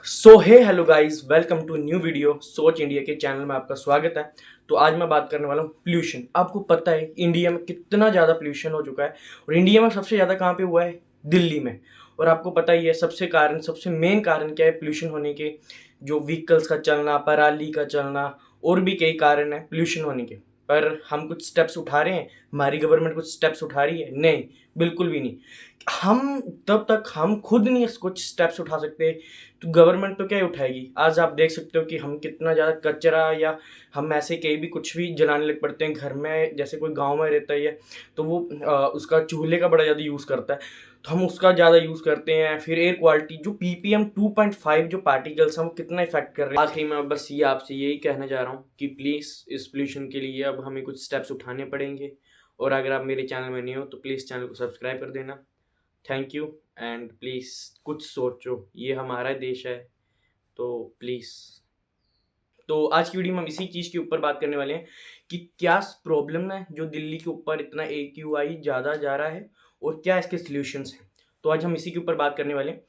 So hey hello guys, welcome to new video. Soch India के channel में आपका स्वागत है। तो आज मैं बात करने वाला हूँ पोल्यूशन। आपको पता है इंडिया में कितना ज़्यादा पोल्यूशन हो चुका है, और इंडिया में सबसे ज़्यादा कहाँ पे हुआ है? दिल्ली में। और आपको पता ही है सबसे मेन कारण क्या है पोल्यूशन होने के? जो व्हीकल्स का चलना, पराली का चलना, और भी कई कारण है पोल्यूशन होने के। पर हम कुछ स्टेप्स उठा रहे हैं? हमारी गवर्नमेंट कुछ स्टेप्स उठा रही है? नहीं, बिल्कुल भी नहीं। हम तब तक हम खुद नहीं कुछ स्टेप्स उठा सकते तो गवर्नमेंट तो क्या ही उठाएगी। आज आप देख सकते हो कि हम कितना ज़्यादा कचरा, या हम ऐसे कहीं भी कुछ भी जलाने लग पड़ते हैं घर में। जैसे कोई गांव में रहता है तो वो उसका चूल्हे का बड़ा ज़्यादा यूज़ करता है, तो हम उसका ज़्यादा यूज़ करते हैं। फिर एयर क्वालिटी, जो पीपीएम 2.5 जो पार्टिकल्स हैं वो कितना इफेक्ट कर रहे हैं। आखिरी में बस ये आपसे यही कहना चाह रहा हूँ कि प्लीज़ इस पोल्यूशन के लिए अब हमें कुछ स्टेप्स उठाने पड़ेंगे। और अगर आप मेरे चैनल में नहीं हो तो प्लीज़ चैनल को सब्सक्राइब कर देना। Thank you. एंड प्लीज़ कुछ सोचो, ये हमारा देश है, तो प्लीज़। तो आज की वीडियो में हम इसी चीज़ के ऊपर बात करने वाले हैं कि क्या प्रॉब्लम है जो दिल्ली के ऊपर इतना AQI ज़्यादा जा रहा है, और क्या इसके सॉल्यूशंस हैं। तो आज हम इसी के ऊपर बात करने वाले हैं।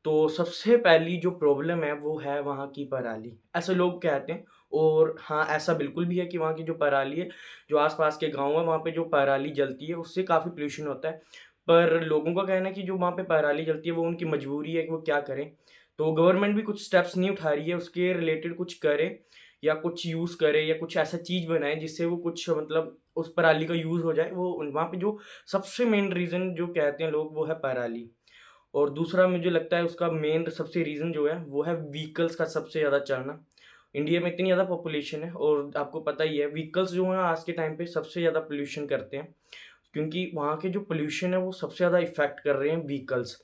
तो सबसे पहली जो प्रॉब्लम है वो है वहाँ की पराली। ऐसे लोग कहते हैं, और हाँ, ऐसा बिल्कुल भी है कि वहाँ की जो पराली है, जो आसपास के गाँव है वहाँ पे जो पराली जलती है उससे काफ़ी पोल्यूशन होता है। पर लोगों का कहना है कि जो वहाँ पे पराली जलती है वो उनकी मजबूरी है कि वो क्या करें। तो गवर्नमेंट भी कुछ स्टेप्स नहीं उठा रही है उसके रिलेटेड कुछ करे, या कुछ यूज़ करे, या कुछ ऐसा चीज़ बनाए जिससे वो कुछ मतलब उस पराली का यूज़ हो जाए। वो वहाँ पे जो सबसे मेन रीज़न जो कहते हैं लोग वो है पराली। और दूसरा मुझे लगता है उसका मेन सबसे रीज़न जो है वो है व्हीकल्स का सबसे ज़्यादा चलना। इंडिया में इतनी ज़्यादा पॉपुलेशन है, और आपको पता ही है व्हीकल्स जो हैं आज के टाइम पे सबसे ज़्यादा पोल्यूशन करते हैं। क्योंकि वहाँ के जो पोल्यूशन है वो सबसे ज़्यादा इफ़ेक्ट कर रहे हैं व्हीकल्स।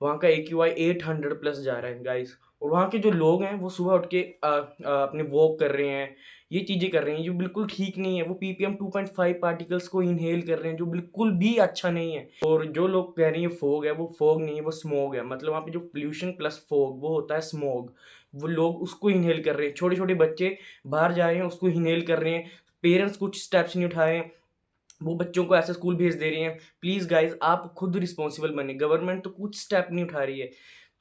वहाँ का AQI 800 प्लस जा रहा है गाइस। और वहाँ के जो लोग हैं वो सुबह उठ के अपने वॉक कर रहे हैं, ये चीज़ें कर रहे हैं जो बिल्कुल ठीक नहीं है। वो पीपीएम 2.5 पार्टिकल्स को इनहेल कर रहे हैं जो बिल्कुल भी अच्छा नहीं है। और जो लोग कह रहे हैं फॉग है, वो फॉग नहीं है, वो स्मॉग है। मतलब वहाँ पे जो पोल्यूशन प्लस फॉग वो होता है स्मॉग। वो लोग उसको इनहेल कर रहे हैं, छोटे छोटे बच्चे बाहर जा रहे हैं उसको इनहेल कर रहे हैं। पेरेंट्स कुछ स्टेप्स नहीं उठाए हैं, वो बच्चों को ऐसे स्कूल भेज दे रही हैं। प्लीज़ गाइज़, आप खुद रिस्पॉन्सिबल बने। गवर्नमेंट तो कुछ स्टेप नहीं उठा रही है।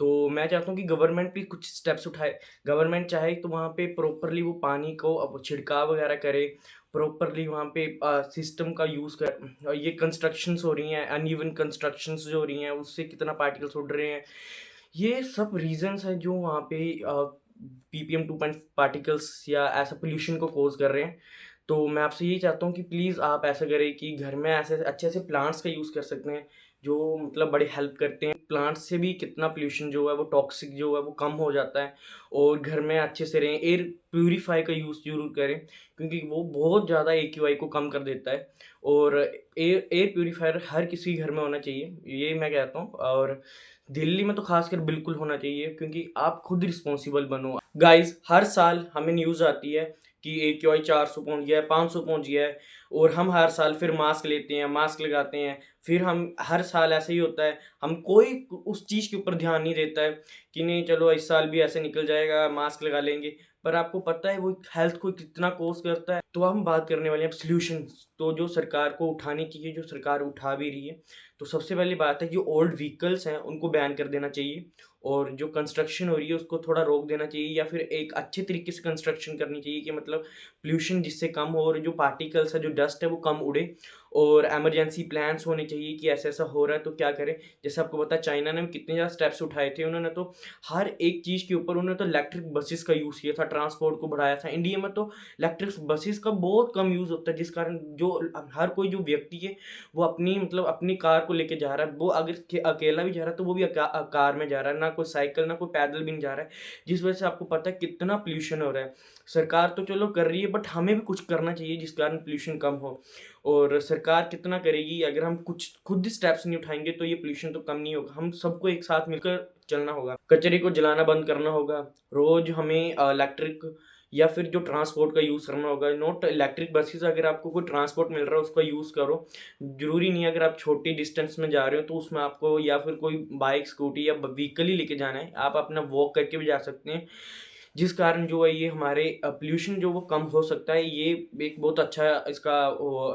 तो मैं चाहता हूँ कि गवर्नमेंट भी कुछ स्टेप्स उठाए। गवर्नमेंट चाहे तो वहाँ पे प्रॉपरली वो पानी को अब छिड़काव वगैरह करे, प्रॉपरली वहाँ पे सिस्टम का यूज़ कर। ये कंस्ट्रक्शंस हो रही हैं, अनइवन कंस्ट्रक्शंस जो हो रही हैं उससे कितना पार्टिकल्स उड़ रहे हैं। ये सब रीज़न्स हैं जो वहाँ पे पीपीएम 2 पार्टिकल्स या ऐसा पोल्यूशन को कॉज़ कर रहे हैं। तो मैं आपसे यही चाहता हूँ कि प्लीज़ आप ऐसा करें कि घर में ऐसे अच्छे से प्लांट्स का यूज़ कर सकते हैं, जो मतलब बड़ी हेल्प करते हैं। प्लांट्स से भी कितना पोल्यूशन जो है वो टॉक्सिक जो है वो कम हो जाता है। और घर में अच्छे से रहें, एयर प्यूरीफाई का यूज़ ज़रूर करें, क्योंकि वो बहुत ज़्यादा AQI को कम कर देता है। और एयर एयर प्यूरीफायर हर किसी घर में होना चाहिए, ये मैं कहता हूँ। और दिल्ली में तो खासकर बिल्कुल होना चाहिए, क्योंकि आप खुद रिस्पॉन्सिबल बनो। गाइस, हर साल हमें न्यूज़ आती है कि AQI 400 पहुँच गया है, 500 पहुँच गया है। और हम हर साल फिर मास्क लेते हैं, मास्क लगाते हैं। फिर हम हर साल ऐसे ही होता है, हम कोई उस चीज़ के ऊपर ध्यान नहीं देता है कि नहीं चलो इस साल भी ऐसे निकल जाएगा, मास्क लगा लेंगे। पर आपको पता है वो हेल्थ को कितना कॉज़ करता है। तो हम बात करने वाले हैं अब सॉल्यूशंस, तो जो सरकार को उठानी चाहिए, जो सरकार उठा भी रही है। तो सबसे पहली बात है, जो ओल्ड व्हीकल्स हैं उनको बैन कर देना चाहिए। और जो कंस्ट्रक्शन हो रही है उसको थोड़ा रोक देना चाहिए, या फिर एक अच्छे तरीके से कंस्ट्रक्शन करनी चाहिए कि मतलब पोल्यूशन जिससे कम हो, और जो पार्टिकल्स है, जो डस्ट है वो कम उड़े। और इमरजेंसी प्लान्स होने चाहिए कि ऐसा-ऐसा हो रहा है तो क्या करें। जैसे आपको पता है चाइना ने कितने ज़्यादा स्टेप्स उठाए थे, उन्होंने तो हर एक चीज़ के ऊपर उन्होंने तो इलेक्ट्रिक बसेस का यूज़ किया था, ट्रांसपोर्ट को बढ़ाया था। इंडिया में तो इलेक्ट्रिक बसेस का बहुत कम यूज़ होता है, जिस कारण जो हर कोई जो व्यक्ति है वो अपनी मतलब अपनी कार को लेके जा रहा है। वो अगर अकेला भी जा रहा है तो वो भी कार में जा रहा है, ना कोई साइकिल, ना कोई पैदल भी नहीं जा रहा है। जिस वजह से आपको पता है कितना पोल्यूशन हो रहा है। सरकार तो चलो कर रही है, बट हमें भी कुछ करना चाहिए जिस कारण पोल्यूशन कम हो। और सरकार कितना करेगी, अगर हम कुछ खुद स्टेप्स नहीं उठाएंगे तो ये पोल्यूशन तो कम नहीं होगा। हम सबको एक साथ मिलकर चलना होगा, कचरे को जलाना बंद करना होगा। रोज हमें इलेक्ट्रिक या फिर जो ट्रांसपोर्ट का यूज़ करना होगा। नॉट इलेक्ट्रिक बसेस, अगर आपको कोई ट्रांसपोर्ट मिल रहा है उसका यूज़ करो। ज़रूरी नहीं है अगर आप छोटी डिस्टेंस में जा रहे हो तो उसमें आपको या फिर कोई बाइक, स्कूटी या व्हीकल ही लेके जाना है। आप अपना वॉक करके भी जा सकते हैं। जिस कारण जो है ये हमारे पोल्यूशन जो वो कम हो सकता है। ये एक बहुत अच्छा इसका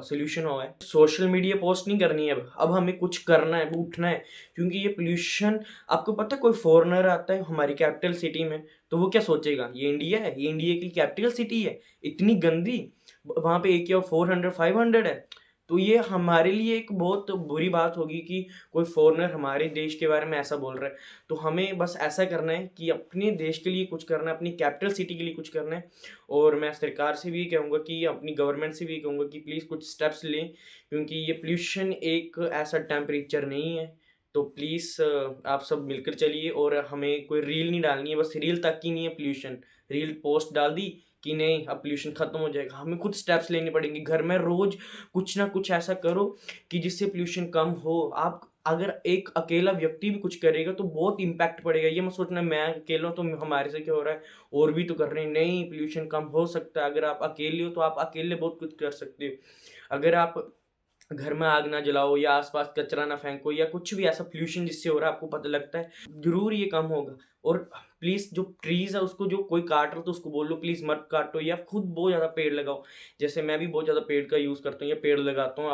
सोल्यूशन हुआ है। सोशल मीडिया पोस्ट नहीं करनी है, अब हमें कुछ करना है, उठना है, क्योंकि ये पोल्यूशन, आपको पता है कोई फॉरेनर आता है हमारी कैपिटल सिटी में तो वो क्या सोचेगा, ये इंडिया है, ये इंडिया की कैपिटल सिटी है, इतनी गंदी, वहाँ पे एक या 400-500 है। तो ये हमारे लिए एक बहुत बुरी बात होगी कि कोई फॉरेनर हमारे देश के बारे में ऐसा बोल रहा है। तो हमें बस ऐसा करना है कि अपने देश के लिए कुछ करना है, अपनी कैपिटल सिटी के लिए कुछ करना है। और मैं सरकार से भी कहूँगा कि अपनी गवर्नमेंट से भी कहूँगा कि प्लीज़ कुछ स्टेप्स लें, क्योंकि ये पोल्यूशन एक ऐसा टेम्परेचर नहीं है। तो प्लीज़ आप सब मिलकर चलिए, और हमें कोई रील नहीं डालनी है, बस रील तक ही नहीं है पोल्यूशन, रील पोस्ट डाल दी कि नहीं अब पोल्यूशन खत्म हो जाएगा। हमें खुद स्टेप्स लेने पड़ेंगे, घर में रोज कुछ ना कुछ ऐसा करो कि जिससे पोल्यूशन कम हो। आप अगर एक अकेला व्यक्ति भी कुछ करेगा तो बहुत इम्पैक्ट पड़ेगा। ये मत सोचना मैं अकेला हूँ तो हमारे से क्या हो रहा है, और भी तो कर रहे हैं। नहीं, पोल्यूशन कम हो सकता है। अगर आप अकेले हो तो आप अकेले बहुत कुछ कर सकते हो। अगर आप घर में आग ना जलाओ या आसपास कचरा ना फेंको या कुछ भी ऐसा पोल्यूशन जिससे हो रहा है आपको पता लगता है, जरूर ये कम होगा। और प्लीज़ जो ट्रीज़ है उसको, जो कोई काट रहा हो तो उसको बोलो प्लीज़ मत काटो, या खुद बहुत ज़्यादा पेड़ लगाओ। जैसे मैं भी बहुत ज़्यादा पेड़ का यूज़ करता हूँ या पेड़ लगाता हूँ।